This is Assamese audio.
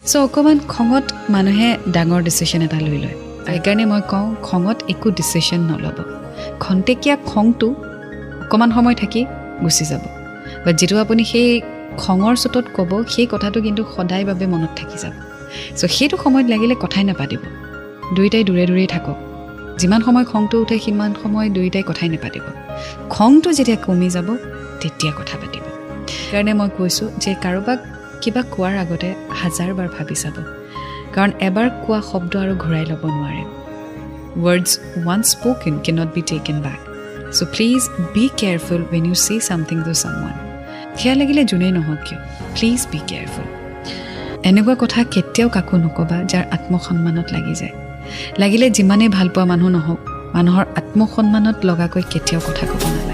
চ' অকণমান খঙত মানুহে ডাঙৰ ডিচিশ্যন এটা লৈ লয় সেইকাৰণে মই কওঁ খঙত একো ডিচিশ্যন নল'ব খন্তেকীয়া খংটো অকণমান সময় থাকি গুচি যাব বাট যিটো আপুনি সেই খঙৰ চোতত ক'ব সেই কথাটো কিন্তু সদায় বাবে মনত থাকি যাব চ' সেইটো সময়ত লাগিলে কথাই নাপাতিব দুয়োটাই দূৰে দূৰেই থাকক যিমান সময় খংটো উঠে সিমান সময় দুয়োটাই কথাই নাপাতিব খংটো যেতিয়া কমি যাব তেতিয়া কথা পাতিব সেইকাৰণে মই কৈছোঁ যে কাৰোবাক কিবা কোৱাৰ আগতে 1000 বাৰ ভাবি চাব কাৰণ এবাৰ কোৱা শব্দ আৰু ঘূৰাই ল'ব নোৱাৰে words once spoken cannot be taken back so please be careful when you say something to someone সেয়া লাগিলে যোনেই নহওক কিয় please be careful এনেকুৱা কথা কেতিয়াও কাকো নকবা যাৰ আত্মসন্মানত লাগি যায় লাগিলে যিমানেই ভাল পোৱা মানুহ নহওক মানুহৰ আত্মসন্মানত লগাকৈ কেতিয়াও কথা ক'ব নালাগে